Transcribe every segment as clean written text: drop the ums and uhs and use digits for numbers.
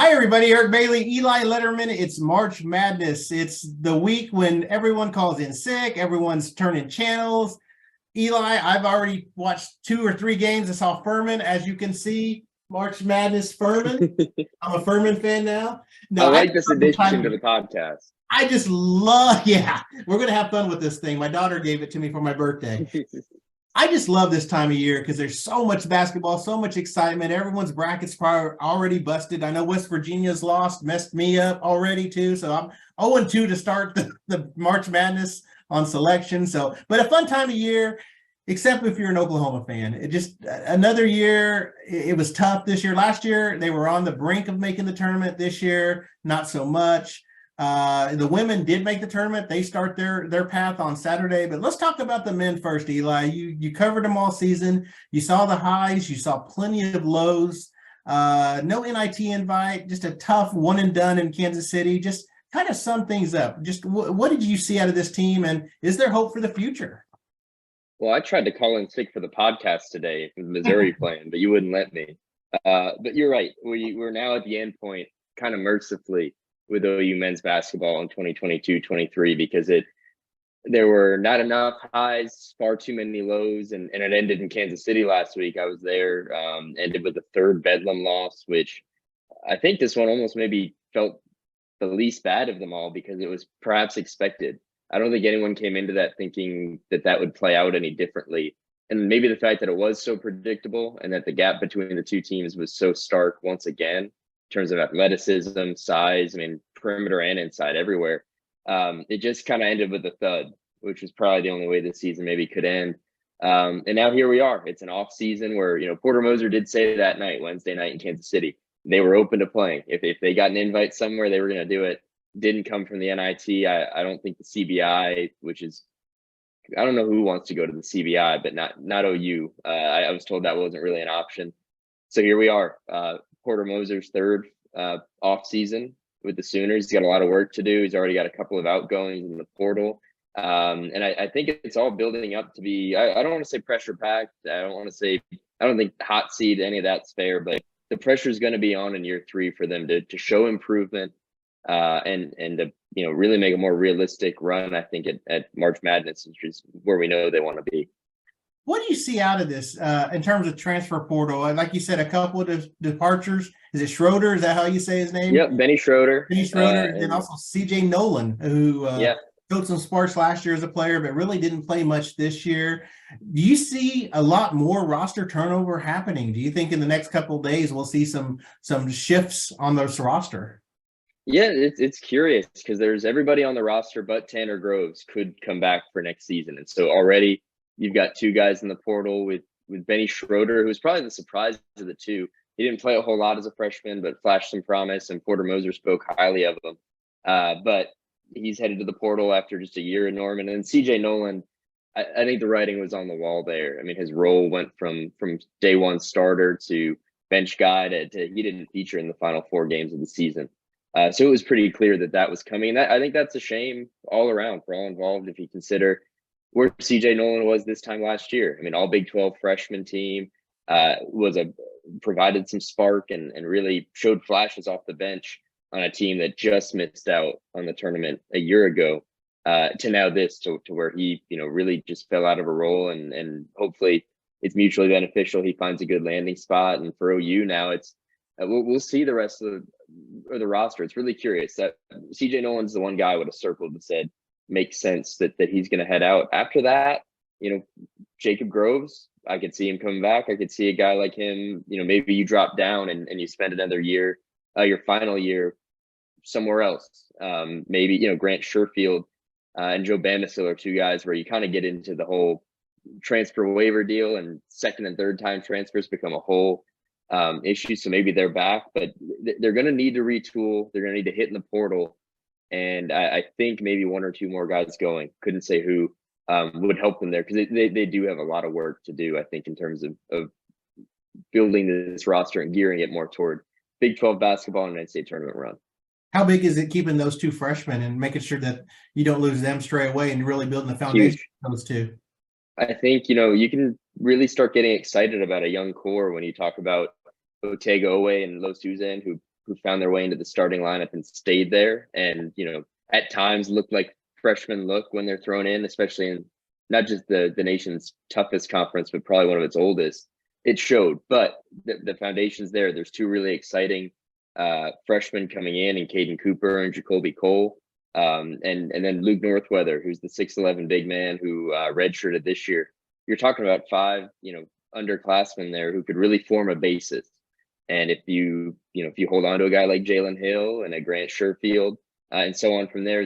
Hi, everybody. Eric Bailey, Eli Letterman. It's March Madness. It's the week when everyone calls in sick. Everyone's turning channels. Eli, I've already watched 2 or 3 games. I saw Furman, as you can see. March Madness Furman. I'm a Furman fan now. I No, like this addition to the podcast. I just love, yeah, we're going to have fun with this thing. My daughter gave it to me for my birthday. I just love this time of year because there's so much basketball, so much excitement. Everyone's brackets probably already busted. I know West Virginia's lost, messed me up already too. So I'm 0-2 to start the March Madness on selection. But a fun time of year, except if you're an Oklahoma fan. It just another year. It was tough this year. Last year they were on the brink of making the tournament. This year, not so much. The women did make the tournament. They start their path on Saturday. But let's talk about the men first, Eli. You covered them all season. You saw the highs. You saw plenty of lows. No NIT invite. Just a tough one and done in Kansas City. Just kind of sum things up. Just what did you see out of this team, and is there hope for the future? Well, I tried to call in sick for the podcast today with Missouri playing, but you wouldn't let me. But you're right. We're now at the end point, kind of mercifully, with OU men's basketball in 2022-23 because there were not enough highs, far too many lows, and it ended in Kansas City last week. I was there, ended with the third Bedlam loss, which I think this one almost maybe felt the least bad of them all because it was perhaps expected. I don't think anyone came into that thinking that would play out any differently. And maybe the fact that it was so predictable and that the gap between the two teams was so stark once again, in terms of athleticism, size, I mean, perimeter and inside everywhere. It just kind of ended with a thud, which was probably the only way this season maybe could end. And now here we are. It's an off season where, Porter Moser did say that night, Wednesday night in Kansas City, they were open to playing. If they got an invite somewhere, they were going to do it. Didn't come from the NIT. I don't think the CBI, which is, I don't know who wants to go to the CBI, but not OU. I was told that wasn't really an option. So here we are. Porter Moser's third off season with the Sooners. He's got a lot of work to do. He's already got a couple of outgoings in the portal. And I think it's all building up to be, I don't want to say pressure packed. I don't think hot seat, any of that's fair, but the pressure is going to be on in year 3 for them to show improvement and to, really make a more realistic run, I think, at March Madness, which is where we know they want to be. What do you see out of this in terms of transfer portal? Like you said, a couple of departures. Is it Schroeder? Is that how you say his name? Yep, Benny Schroeder. Benny Schroeder, and also CJ Nolan, who showed some sparks last year as a player, but really didn't play much this year. Do you see a lot more roster turnover happening? Do you think in the next couple of days we'll see some shifts on this roster? Yeah, it's curious because there's everybody on the roster but Tanner Groves could come back for next season. And so already you've got 2 guys in the portal with Benny Schroeder, who's probably the surprise of the two. He didn't play a whole lot as a freshman, but flashed some promise, and Porter Moser spoke highly of him. But he's headed to the portal after just a year in Norman. And CJ Nolan, I think the writing was on the wall there. I mean, his role went from day one starter to bench guy to he didn't feature in the final 4 games of the season. So it was pretty clear that was coming. And I think that's a shame all around for all involved if you consider where CJ Nolan was this time last year. I mean, all Big 12 freshman team, provided some spark and really showed flashes off the bench on a team that just missed out on the tournament a year ago, to now this to where he, really just fell out of a role, and hopefully it's mutually beneficial. He finds a good landing spot, and for OU now it's we'll see the rest of the roster. It's really curious that CJ Nolan's the one guy I would have circled and said makes sense that he's going to head out. After that, Jacob Groves, I could see him coming back. I could see a guy like him, maybe you drop down and you spend another year, your final year somewhere else. Maybe, Grant Sherfield and Joe Bamisile are 2 guys where you kind of get into the whole transfer waiver deal, and second and third time transfers become a whole issue. So maybe they're back, but they're going to need to retool. They're going to need to hit in the portal. And I think maybe 1 or 2 more guys going. Couldn't say who would help them there because they do have a lot of work to do, I think, in terms of building this roster and gearing it more toward Big 12 basketball and United States tournament run. How big is it keeping those 2 freshmen and making sure that you don't lose them straight away and really building the foundation of those 2? I think, you can really start getting excited about a young core when you talk about Otega Owe and Lo Suzan, who who found their way into the starting lineup and stayed there. And, at times looked like freshmen look when they're thrown in, especially in not just the nation's toughest conference, but probably one of its oldest. It showed, but the foundation's there. There's two really exciting freshmen coming in Caden Cooper and Jacoby Cole. And then Luke Northweather, who's the 6'11" big man who redshirted this year. You're talking about five, underclassmen there who could really form a basis. And if you hold on to a guy like Jalen Hill and a Grant Sherfield and so on from there,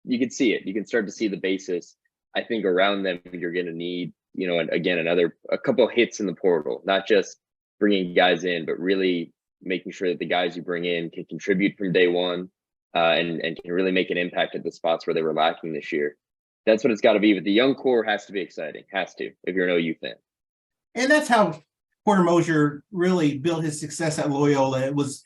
you can see it. You can start to see the basis. I think around them, you're going to need, and again, a couple of hits in the portal, not just bringing guys in, but really making sure that the guys you bring in can contribute from day one and can really make an impact at the spots where they were lacking this year. That's what it's got to be. But the young core has to be exciting, if you're an OU fan. And that's how Porter Moser really built his success at Loyola. It was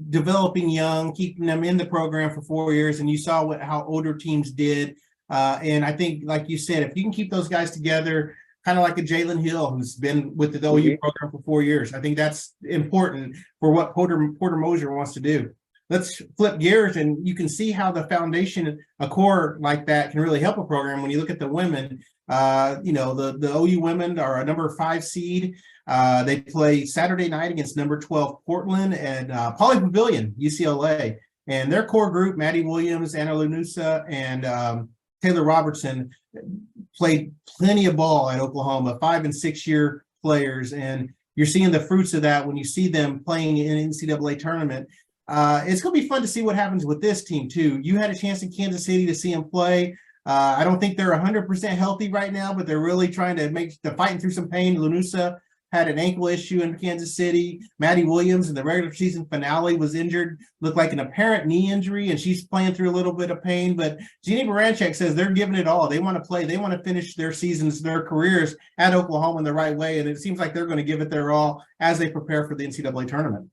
developing young, keeping them in the program for 4 years, and you saw how older teams did. And I think, like you said, if you can keep those guys together, kind of like a Jalen Hill, who's been with the OU program for 4 years, I think that's important for what Porter Moser wants to do. Let's flip gears, and you can see how the foundation, a core like that, can really help a program. When you look at the women, the OU women are a number 5 seed. They play Saturday night against number 12 Portland and Poly Pavilion, UCLA. And their core group, Maddie Williams, Anna Lanusa, and Taylor Robertson, played plenty of ball at Oklahoma, 5- and 6-year players. And you're seeing the fruits of that when you see them playing in an NCAA tournament. It's going to be fun to see what happens with this team, too. You had a chance in Kansas City to see them play. I don't think they're 100% healthy right now, but they're really trying to fighting through some pain. Lanusa had an ankle issue in Kansas City. Maddie Williams in the regular season finale was injured, looked like an apparent knee injury, and she's playing through a little bit of pain. But Jennie Baranczyk says they're giving it all. They want to play. They want to finish their seasons, their careers at Oklahoma in the right way, and it seems like they're going to give it their all as they prepare for the NCAA tournament.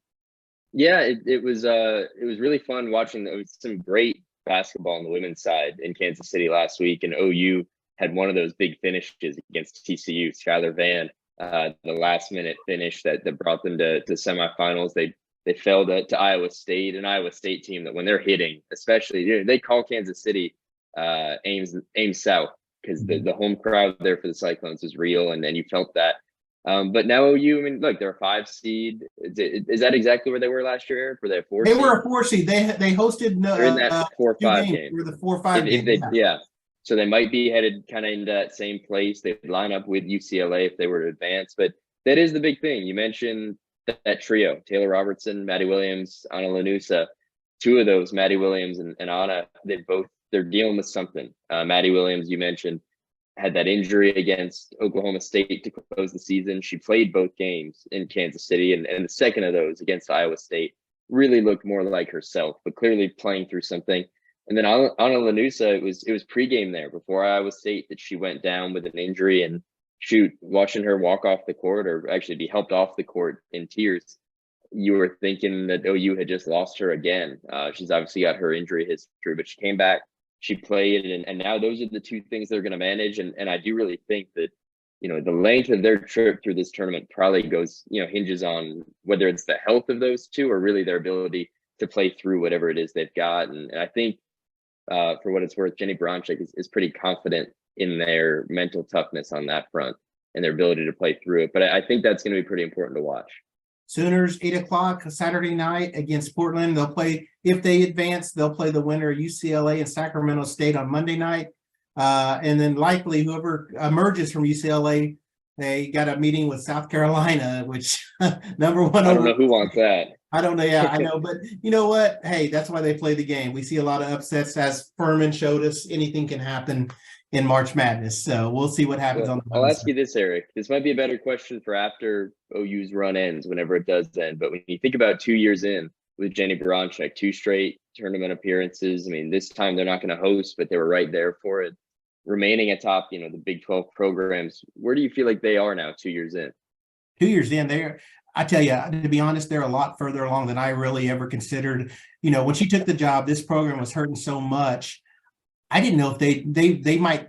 Yeah, it was really fun watching some great basketball on the women's side in Kansas City last week, and OU had one of those big finishes against TCU. Skylar Vann, the last minute finish that brought them to semifinals. They fell to Iowa State, an Iowa State team that when they're hitting, especially, they call Kansas City Ames South, because the home crowd there for the Cyclones is real, and you felt that. But now OU, I mean, look, they're a 5 seed. Is that exactly where they were last year, Eric? Were they a 4 seed? They were a 4 seed. They hosted they're in that 4-5 game. They were the 4-5 game. Yeah. So they might be headed kind of into that same place. They'd line up with UCLA if they were to advance. But that is the big thing. You mentioned that trio, Taylor Robertson, Maddie Williams, Anna Lanusa. 2 of those, Maddie Williams and Anna, they're dealing with something. Maddie Williams, you mentioned, had that injury against Oklahoma State to close the season. She played both games in Kansas City, and the second of those against Iowa State really looked more like herself, but clearly playing through something. And then Anna Lanusa, it was pregame there before Iowa State that she went down with an injury, and watching her walk off the court, or actually be helped off the court in tears, you were thinking that OU had just lost her again. She's obviously got her injury history, but she came back. She played, and now those are the 2 things they're going to manage. And I do really think that, the length of their trip through this tournament probably hinges on whether it's the health of those 2 or really their ability to play through whatever it is they've got. And I think, for what it's worth, Jennie Baranczyk is pretty confident in their mental toughness on that front and their ability to play through it. But I think that's going to be pretty important to watch. Sooners, 8:00 Saturday night against Portland. They'll play, if they advance, they'll play the winner of UCLA and Sacramento State on Monday night. And then likely whoever emerges from UCLA, they got a meeting with South Carolina, which number 1. I don't know who wants that. I don't know. Yeah, I know. But you know what? Hey, that's why they play the game. We see a lot of upsets. As Furman showed us, anything can happen in March Madness. So we'll see what happens on the I'll ask you this, Eric. This might be a better question for after OU's run ends, whenever it does end. But when you think about 2 years in with Jennie Baranczyk, 2 straight tournament appearances. I mean, this time they're not going to host, but they were right there for it. Remaining atop, the Big 12 programs. Where do you feel like they are now 2 years in? 2 years in, I tell you, to be honest, they're a lot further along than I really ever considered. When she took the job, this program was hurting so much. I didn't know if they might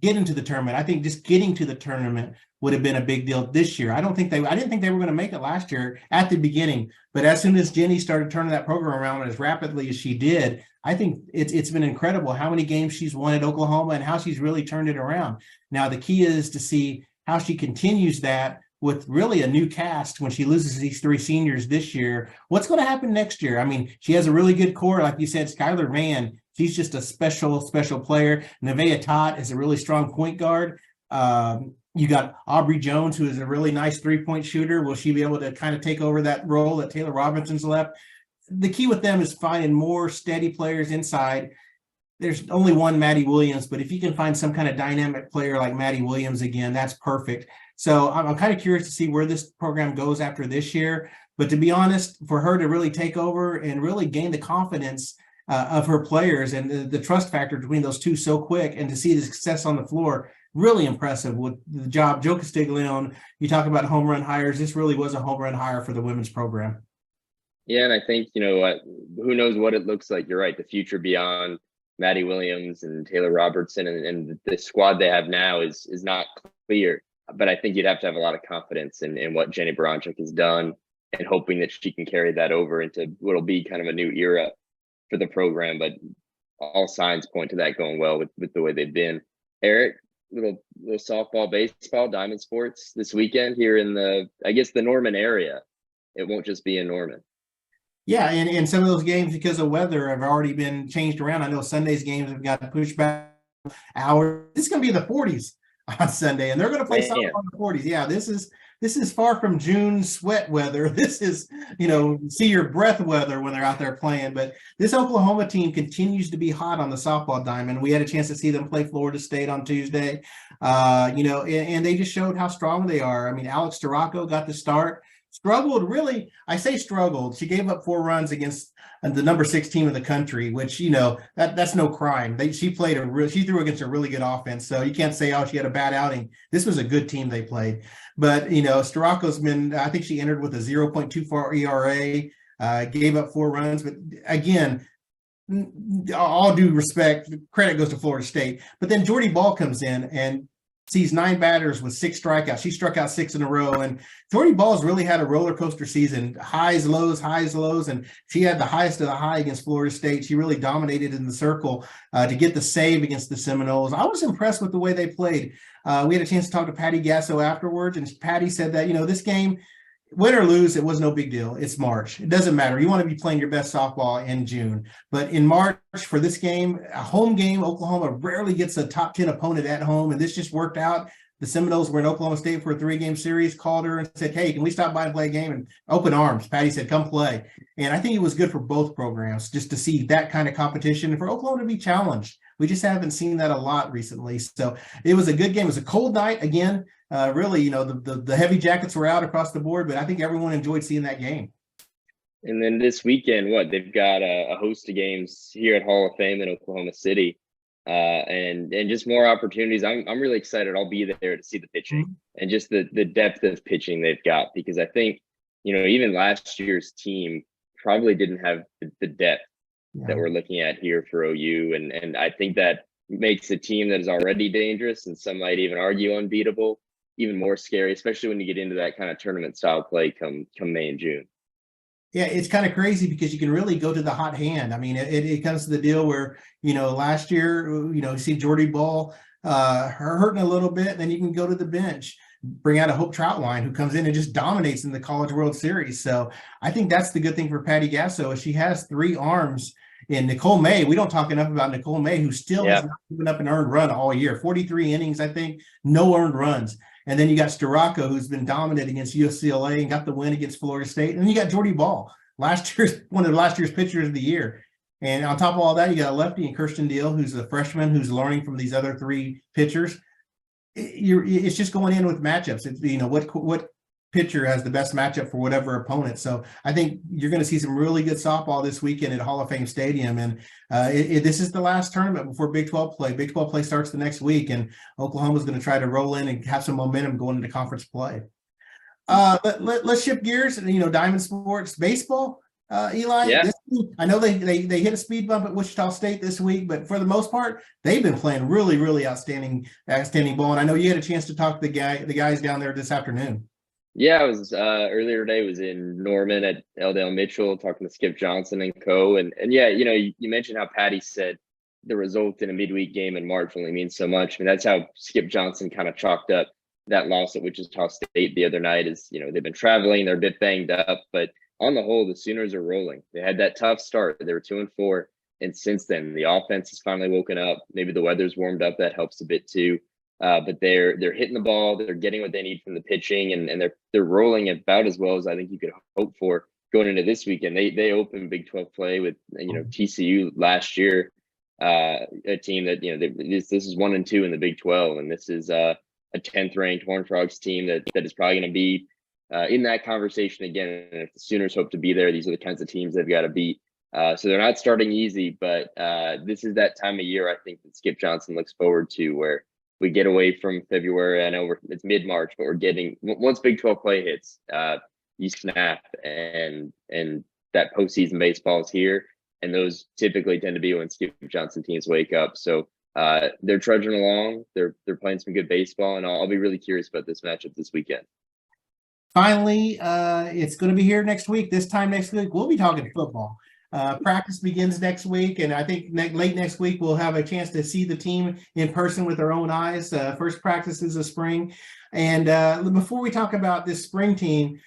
get into the tournament. I think just getting to the tournament would have been a big deal this year. I didn't think they were going to make it last year at the beginning, but as soon as Jennie started turning that program around as rapidly as she did, I think it's been incredible how many games she's won at Oklahoma and how she's really turned it around. Now, the key is to see how she continues that with really a new cast when she loses these 3 seniors this year. What's going to happen next year? I mean, she has a really good core. Like you said, Skylar Vann, she's just a special player. Nevaeh Tot is a really strong point guard. You got Aubrey Jones, who is a really nice 3-point shooter. Will she be able to kind of take over that role that Taylor Robinson's left? The key with them is finding more steady players inside. There's only one Maddie Williams, but if you can find some kind of dynamic player like Maddie Williams again, that's perfect. So I'm kind of curious to see where this program goes after this year. But to be honest, for her to really take over and really gain the confidence of her players and the trust factor between those two so quick, and to see the success on the floor, really impressive with the job. Joe Castiglione, you talk about home run hires. This really was a home run hire for the women's program. Yeah, and I think, who knows what it looks like. You're right. The future beyond Maddie Williams and Taylor Robertson and the squad they have now is not clear. But I think you'd have to have a lot of confidence in what Jennie Baranczyk has done, and hoping that she can carry that over into what'll be kind of a new era for the program. But all signs point to that going well with the way they've been. Eric, little softball, baseball, Diamond Sports this weekend here in the Norman area. It won't just be in Norman. Yeah, and some of those games, because of weather, have already been changed around. I know Sunday's games have got pushed back hours. It's going to be in the 40s on Sunday, and they're going to play softball in the 40s. Yeah, this is far from June sweat weather. This is, see your breath weather when they're out there playing. But this Oklahoma team continues to be hot on the softball diamond. We had a chance to see them play Florida State on Tuesday, and they just showed how strong they are. I mean, Alex Storako got the start. Struggled, really. I say struggled. She gave up 4 runs against the number 6 team in the country, which, that's no crime. She threw against a really good offense. So you can't say, she had a bad outing. This was a good team they played. But, Storako's been, I think she entered with a 0.24 ERA, gave up 4 runs. But again, all due respect, credit goes to Florida State. But then Jordy Ball comes in and sees 9 batters with 6 strikeouts. She struck out 6 in a row. And Jordy Ball's really had a roller coaster season, highs, lows. And she had the highest of the high against Florida State. She really dominated in the circle to get the save against the Seminoles. I was impressed with the way they played. We had a chance to talk to Patty Gasso afterwards, and Patty said that, this game, win or lose, it was no big deal. It's March. It doesn't matter. You want to be playing your best softball in June. But in March, for this game, a home game, Oklahoma rarely gets a top 10 opponent at home, and this just worked out. The Seminoles were in Oklahoma State for a 3-game series, called her and said, hey, can we stop by and play a game? And open arms. Patty said, come play. And I think it was good for both programs just to see that kind of competition and for Oklahoma to be challenged. We just haven't seen that a lot recently. So it was a good game. It was a cold night. Again, really, the heavy jackets were out across the board, but I think everyone enjoyed seeing that game. And then this weekend, they've got a host of games here at Hall of Fame in Oklahoma City, and just more opportunities. I'm really excited. I'll be there to see the pitching and just the depth of pitching they've got, because I think, even last year's team probably didn't have the depth that we're looking at here for OU. And I think that makes a team that is already dangerous, and some might even argue unbeatable, even more scary, especially when you get into that kind of tournament style play come May and June. Yeah, it's kind of crazy because you can really go to the hot hand. I mean, it comes to the deal where, last year, you see Jordy Ball hurting a little bit, and then you can go to the bench, bring out a Hope Troutline who comes in and just dominates in the College World Series. So I think that's the good thing for Patty Gasso is she has 3 arms. And Nicole May, we don't talk enough about Nicole May, who still has not given up an earned run all year. 43 innings, I think, no earned runs. And then you got Storako, who's been dominant against UCLA and got the win against Florida State. And then you got Jordy Ball, one of last year's pitchers of the year. And on top of all that, you got a lefty in Kirsten Deal, who's a freshman who's learning from these other 3 pitchers. It's just going in with matchups. It's, what pitcher has the best matchup for whatever opponent. So I think you're going to see some really good softball this weekend at Hall of Fame Stadium. And this is the last tournament before Big 12 play. Big 12 play starts the next week, and Oklahoma's going to try to roll in and have some momentum going into conference play. Let's shift gears. Diamond Sports baseball. Eli? Yeah. I know they hit a speed bump at Wichita State this week, but for the most part, they've been playing really, really outstanding ball. And I know you had a chance to talk to the guys down there this afternoon. Yeah, I was earlier today was in Norman at L. Mitchell talking to Skip Johnson and co. And yeah, you mentioned how Patty said the result in a midweek game in March only means so much. I mean, that's how Skip Johnson kind of chalked up that loss at Wichita State the other night. Is they've been traveling, they're a bit banged up, but on the whole, the Sooners are rolling. They had that tough start. They were 2-4, and since then, the offense has finally woken up. Maybe the weather's warmed up. That helps a bit too. But they're hitting the ball. They're getting what they need from the pitching, and they're rolling about as well as I think you could hope for going into this weekend. They opened Big 12 play with TCU last year, a team that this is 1-2 in the Big 12, and this is a 10th ranked Horned Frogs team that is probably going to be in that conversation again. And if the Sooners hope to be there, these are the kinds of teams they've got to beat. So they're not starting easy, but this is that time of year I think that Skip Johnson looks forward to, where we get away from February. I know it's mid-March, but we're getting, once Big 12 play hits, you snap, and that postseason baseball is here. And those typically tend to be when Skip Johnson teams wake up. So they're trudging along. They're playing some good baseball, and I'll be really curious about this matchup this weekend. Finally, it's going to be here next week. This time next week, we'll be talking football. Practice begins next week, and I think late next week we'll have a chance to see the team in person with our own eyes. First practice is the spring. And before we talk about this spring team,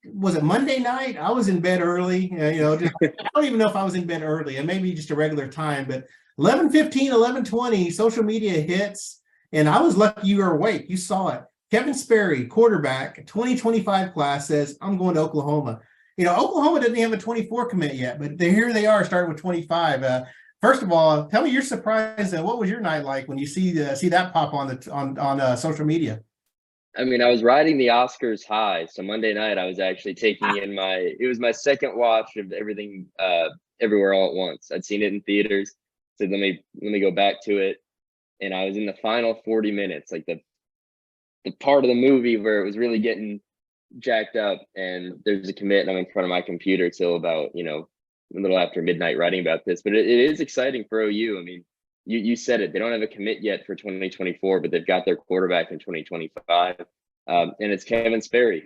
was it Monday night? I was in bed early. I don't even know if I was in bed early, and maybe just a regular time, but 11:15, 11:20, social media hits, and I was lucky you were awake. You saw it. Kevin Sperry, quarterback, 2025 class, says, I'm going to Oklahoma. Oklahoma doesn't have a 24 commit yet, but here they are starting with 25. First of all, tell me your surprise. What was your night like when you see that pop on social media? I mean, I was riding the Oscars high. So Monday night, I was actually taking in it was my second watch of everything, everywhere all at once. I'd seen it in theaters. Said, let me go back to it. And I was in the final 40 minutes, like the part of the movie where it was really getting jacked up, and there's a commit, and I'm in front of my computer till about a little after midnight writing about this. But it is exciting for OU. I mean, you said it, they don't have a commit yet for 2024, but they've got their quarterback in 2025, and it's Kevin Sperry,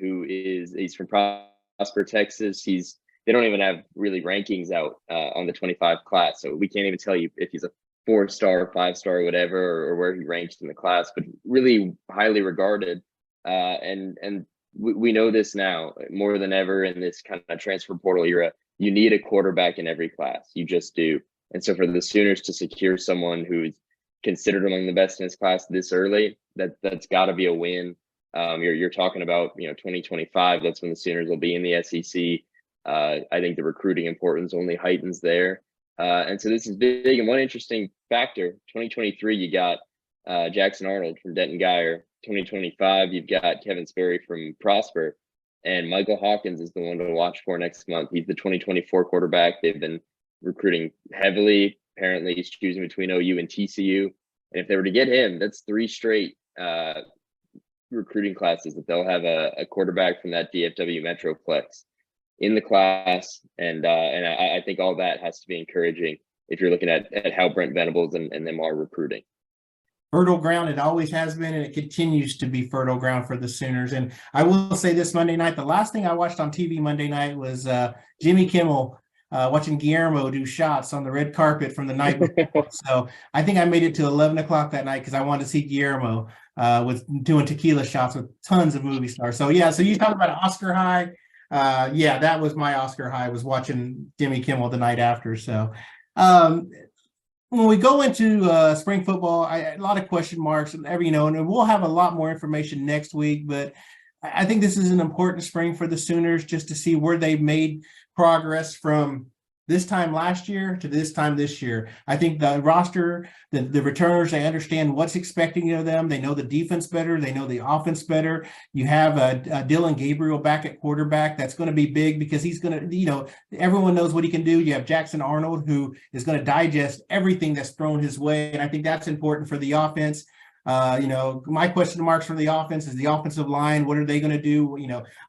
he's from Prosper, Texas. They don't even have really rankings out on the 25 class, so we can't even tell you if he's a 4-star, 5-star, whatever, or where he ranks in the class, but really highly regarded. And we know this now more than ever in this kind of transfer portal era. You need a quarterback in every class. You just do. And so for the Sooners to secure someone who's considered among the best in his class this early, that's got to be a win. You're talking about 2025. That's when the Sooners will be in the SEC. I think the recruiting importance only heightens there. And so this is big. And one interesting factor, 2023, you got Jackson Arnold from Denton Guyer. 2025, you've got Kevin Sperry from Prosper. And Michael Hawkins is the one to watch for next month. He's the 2024 quarterback. They've been recruiting heavily. Apparently, he's choosing between OU and TCU. And if they were to get him, that's 3 straight recruiting classes that they'll have a quarterback from that DFW Metroplex in the class, and I think all that has to be encouraging if you're looking at how Brent Venables and them are recruiting. Fertile ground, it always has been, and it continues to be fertile ground for the Sooners. And I will say this Monday night, the last thing I watched on TV Monday night was Jimmy Kimmel watching Guillermo do shots on the red carpet from the night before. So I think I made it to 11 o'clock that night because I wanted to see Guillermo with doing tequila shots with tons of movie stars. So yeah, so you talk about an Oscar high. Yeah, that was my Oscar high, was watching Jimmy Kimmel the night after. So when we go into spring football, a lot of question marks and and we'll have a lot more information next week, but I think this is an important spring for the Sooners just to see where they've made progress from this time last year to this time this year. I think the roster, the returners, they understand what's expecting of them. They know the defense better. They know the offense better. You have Dylan Gabriel back at quarterback. That's going to be big because he's going to, everyone knows what he can do. You have Jackson Arnold, who is going to digest everything that's thrown his way. And I think that's important for the offense. My question marks for the offense is the offensive line. What are they going to do?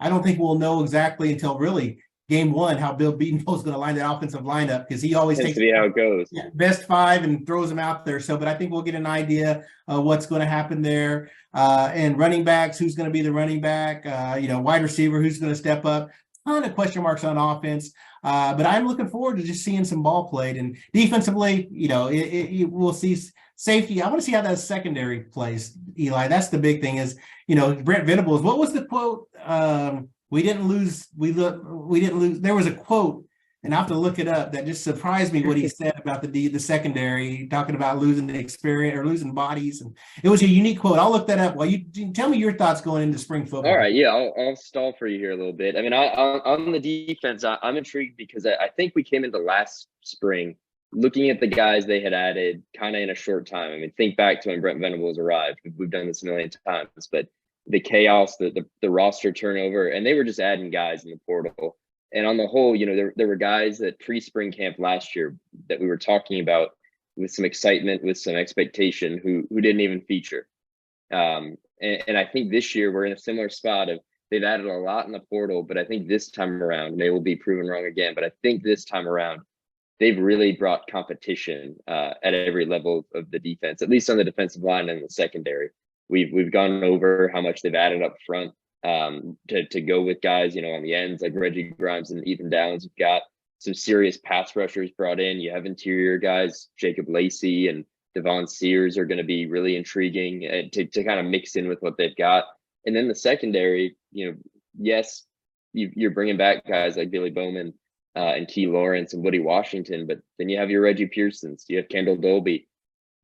I don't think we'll know exactly until really game one, how Bill Beatonville's going to line that offensive lineup, because he always Tends takes to be how it goes. best five and throws them out there. So, but I think we'll get an idea of what's going to happen there. And running backs, who's going to be the running back? Wide receiver, who's going to step up? Ton of question marks on offense. But I'm looking forward to just seeing some ball played. And defensively, we'll see safety. I want to see how that secondary plays, Eli. That's the big thing is, Brent Venables. What was the quote? We didn't lose. We didn't lose. There was a quote, and I have to look it up, that just surprised me what he said about the secondary, talking about losing the experience or losing bodies. And it was a unique quote. I'll look that up. Well, you tell me your thoughts going into spring football. All right. Yeah, I'll stall for you here a little bit. I mean, on the defense, I'm intrigued because I think we came into last spring looking at the guys they had added kind of in a short time. I mean, think back to when Brent Venables arrived. We've done this a million times, but the chaos, the roster turnover, and they were just adding guys in the portal. And on the whole, there were guys at pre-spring camp last year that we were talking about with some excitement, with some expectation, who didn't even feature. And I think this year we're in a similar spot of they've added a lot in the portal, but I think this time around, they will be proven wrong again, but I think this time around, they've really brought competition at every level of the defense, at least on the defensive line and the secondary. We've gone over how much they've added up front to go with guys, on the ends like Reggie Grimes and Ethan Downs. You've got some serious pass rushers brought in. You have interior guys, Jacob Lacey and Devon Sears are going to be really intriguing to kind of mix in with what they've got. And then the secondary, yes, you're bringing back guys like Billy Bowman and Key Lawrence and Woody Washington, but then you have your Reggie Pearsons, you have Kendall Dolby,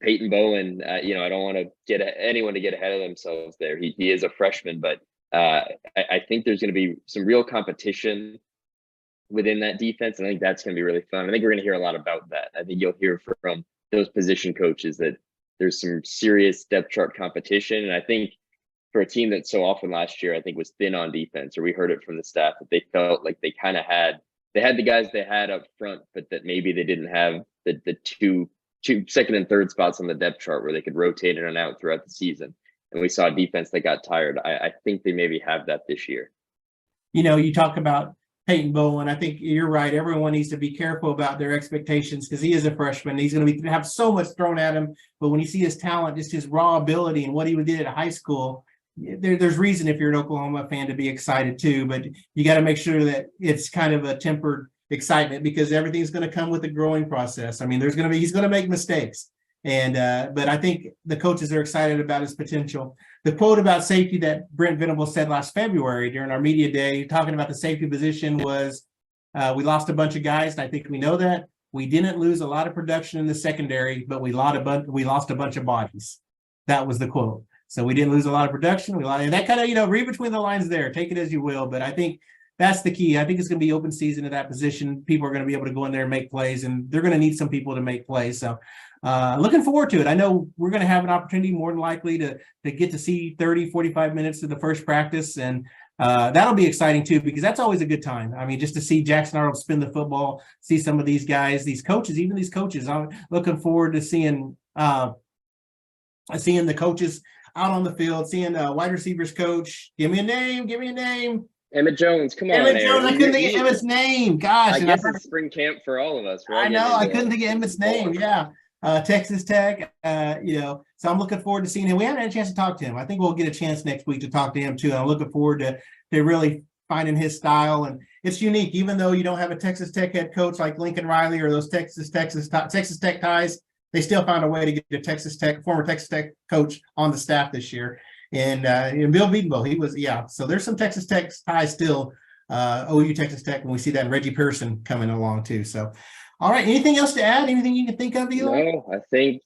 Peyton Bowen. I don't want to get anyone to get ahead of themselves there. He is a freshman, but I think there's going to be some real competition within that defense. And I think that's going to be really fun. I think we're going to hear a lot about that. I think you'll hear from those position coaches that there's some serious depth chart competition. And I think for a team that so often last year, I think was thin on defense, or we heard it from the staff that they felt like they kind of had the guys they had up front, but that maybe they didn't have the two second and third spots on the depth chart where they could rotate in and out throughout the season. And we saw a defense that got tired. I think they maybe have that this year. You talk about Peyton Bowen. I think you're right. Everyone needs to be careful about their expectations because he is a freshman. He's going to have so much thrown at him. But when you see his talent, just his raw ability and what he did at high school, there's reason if you're an Oklahoma fan to be excited too. But you got to make sure that it's kind of a tempered excitement because everything's going to come with a growing process. I mean, he's going to make mistakes. But I think the coaches are excited about his potential. The quote about safety that Brent Venables said last February during our media day, talking about the safety position was, we lost a bunch of guys, and I think we know that. We didn't lose a lot of production in the secondary, but we lost a bunch of bodies. That was the quote. So we didn't lose a lot of production. And that kind of, read between the lines there. Take it as you will. But I think that's the key. I think it's going to be open season at that position. People are going to be able to go in there and make plays, and they're going to need some people to make plays. So looking forward to it. I know we're going to have an opportunity more than likely to get to see 30, 45 minutes of the first practice. And that'll be exciting too, because that's always a good time. I mean, just to see Jackson Arnold spin the football, see some of these guys, these coaches. I'm looking forward to seeing the coaches out on the field, seeing wide receivers coach. Give me a name. Emmett Jones, come on. Emmett Jones, I couldn't think of Emmett's name. Gosh. I guess it's spring camp for all of us, right? I know, I couldn't think of Emmett's name. Yeah. Texas Tech, so I'm looking forward to seeing him. We haven't had a chance to talk to him. I think we'll get a chance next week to talk to him too. And I'm looking forward to really finding his style. And it's unique, even though you don't have a Texas Tech head coach like Lincoln Riley or those Texas Tech ties, they still found a way to get a former Texas Tech coach on the staff this year. And Bill Beatonville, so there's some Texas Tech ties still, OU Texas Tech, when we see that Reggie Pearson coming along too. So, all right, anything else to add? Anything you can think of, Eli? No, I think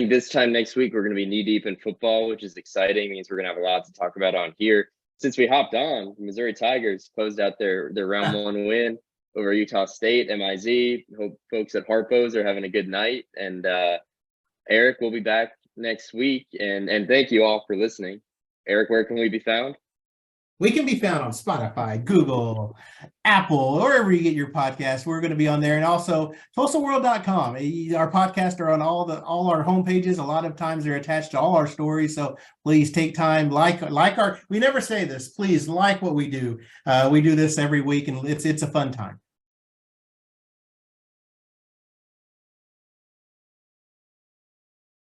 this time next week we're going to be knee deep in football, which is exciting. It means we're going to have a lot to talk about on here. Since we hopped on, Missouri Tigers closed out their round one win over Utah State, MIZ. Hope folks at Harpo's are having a good night. And Eric will be back next week. And thank you all for listening. Eric, where can we be found? We can be found on Spotify, Google, Apple, wherever you get your podcasts. We're going to be on there. And also TulsaWorld.com. Our podcasts are on all our homepages. A lot of times they're attached to all our stories. So please take time, we never say this, please like what we do. We do this every week, and it's a fun time.